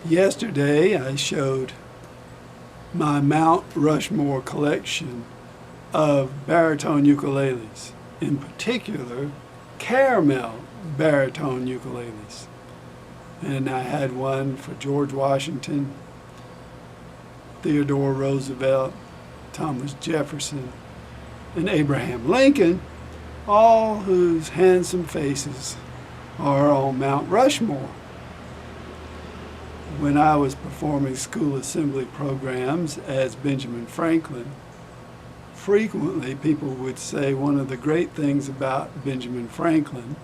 Yesterday I showed my Mount Rushmore collection of baritone ukuleles, in particular caramel baritone ukuleles. And I had one for George Washington, Theodore Roosevelt, Thomas Jefferson, and Abraham Lincoln, all whose handsome faces are on Mount Rushmore. When I was performing school assembly programs as Benjamin Franklin, frequently people would say one of the great things about Benjamin Franklin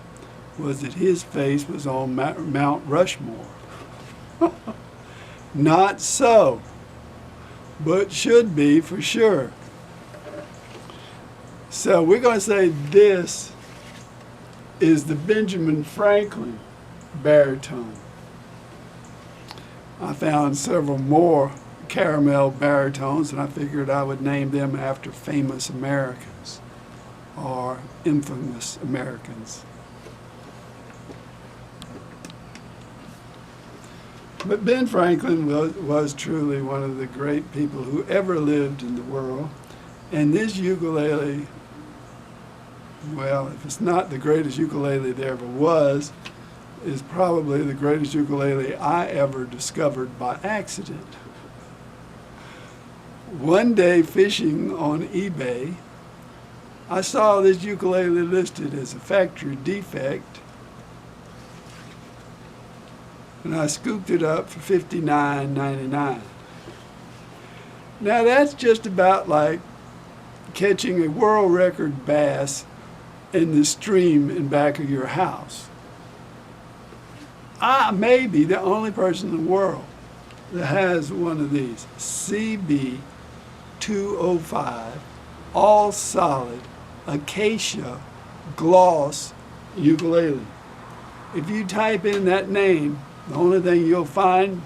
was that his face was on Mount Rushmore. Not so, but should be for sure. So we're going to say this is the Benjamin Franklin baritone. I found several more caramel baritones, and I figured I would name them after famous Americans or infamous Americans. But Ben Franklin was truly one of the great people who ever lived in the world. And this ukulele, well, if it's not the greatest ukulele there ever was, is probably the greatest ukulele I ever discovered by accident. One day fishing on eBay, I saw this ukulele listed as a factory defect, and I scooped it up for $59.99. Now that's just about like catching a world record bass in the stream in back of your house. I may be the only person in the world that has one of these CB205 all solid Acacia gloss ukulele. If you type in that name, the only thing you'll find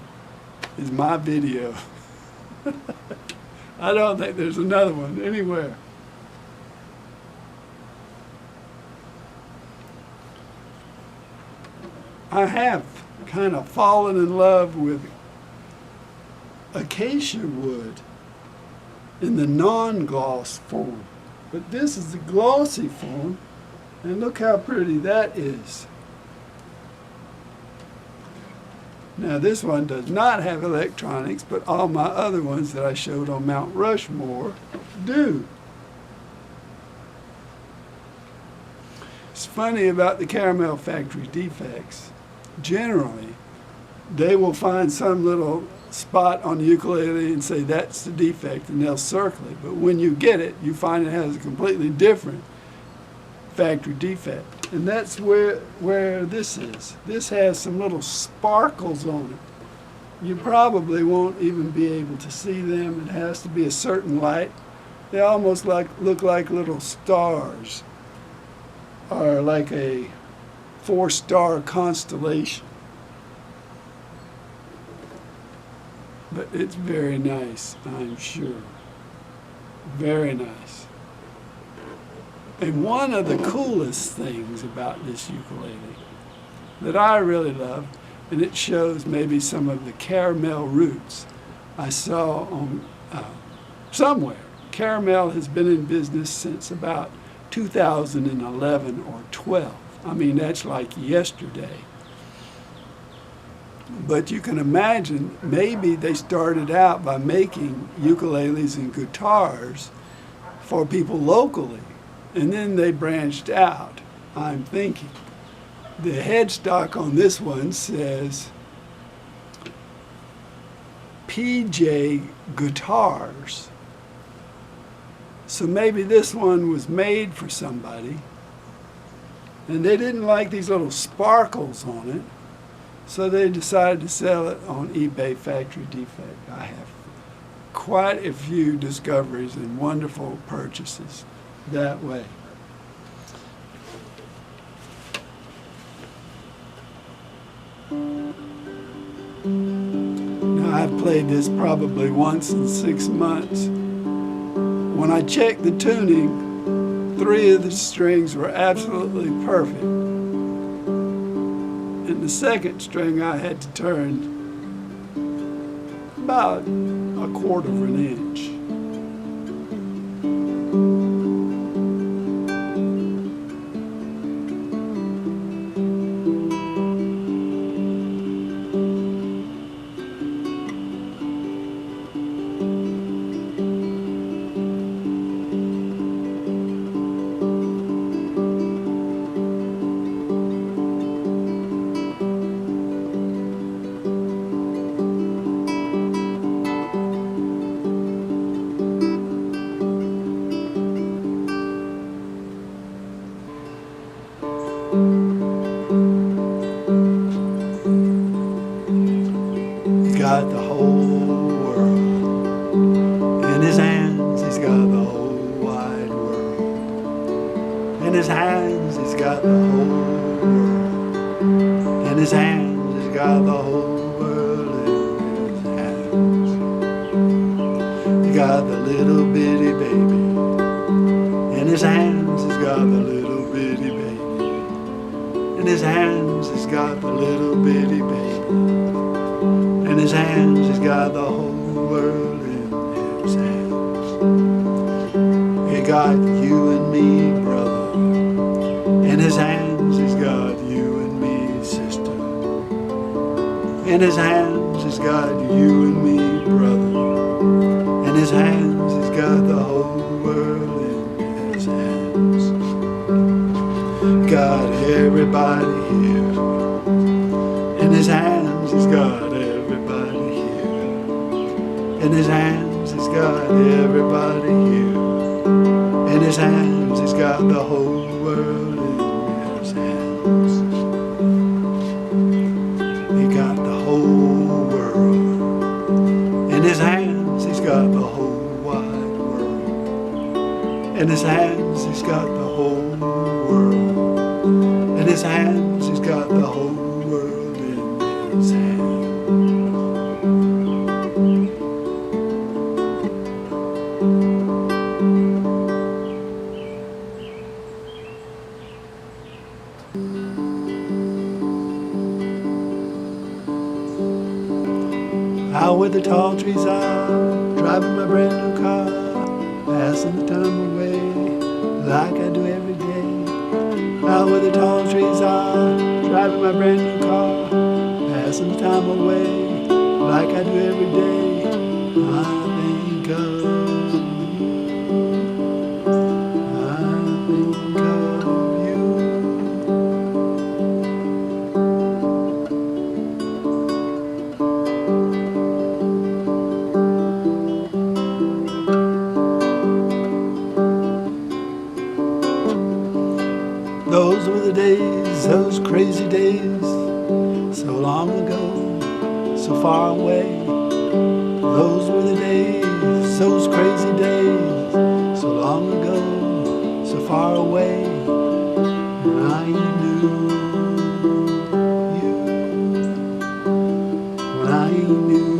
is my video. I don't think there's another one anywhere. I have kind of fallen in love with acacia wood in the non-gloss form. But this is the glossy form, and look how pretty that is. Now this one does not have electronics, but all my other ones that I showed on Mount Rushmore do. It's funny about the caramel factory defects. Generally, they will find some little spot on the ukulele and say that's the defect, and they'll circle it. But when you get it, you find it has a completely different factory defect. And that's where this is. This has some little sparkles on it. You probably won't even be able to see them. It has to be a certain light. They almost look like little stars, or like a 4-star constellation. But it's very nice, I'm sure. Very nice. And one of the coolest things about this ukulele that I really love, and it shows maybe some of the caramel roots I saw on somewhere. Caramel has been in business since about 2011 or 12. I mean, that's like yesterday. But you can imagine, maybe they started out by making ukuleles and guitars for people locally, and then they branched out, I'm thinking. The headstock on this one says PJ Guitars. So maybe this one was made for somebody, and they didn't like these little sparkles on it, so they decided to sell it on eBay factory defect. I have quite a few discoveries and wonderful purchases that way. Now, I've played this probably once in 6 months. When I checked the tuning, 3 of the strings were absolutely perfect. And the second string I had to turn about a quarter of an inch. He's got the whole world in his hands. He's got the whole wide world in his hands. He's got the whole world in his hands. He's got the whole world in his hands. He got the little bitty baby in his hands. He's got the little bitty baby in his hands. He's got the little bitty baby. In his hands, he's got the whole world in his hands. He got you and me, brother. In his hands, he's got you and me, sister. In his hands, he's got you and me, brother. In his hands, he's got the whole world in his hands. Got everybody here. In his hands, he's got everybody here. In his hands, he's got everybody here. In his hands, he's got the whole world in his hands. He got the whole world. In his hands, he's got the whole wide world. In his hands, he's got the whole world. In his hands, he's got the whole world in his hands. Out where the tall trees are, driving my brand new car, passing the time away like I do every day. Out where the tall trees are, driving my brand new car, passing the time away like I do every day. I think of you. I think of you. Those were the days, those crazy days, so long ago, so far away. Those were the days, those crazy days, so long ago, so far away. When I knew you, when I knew you.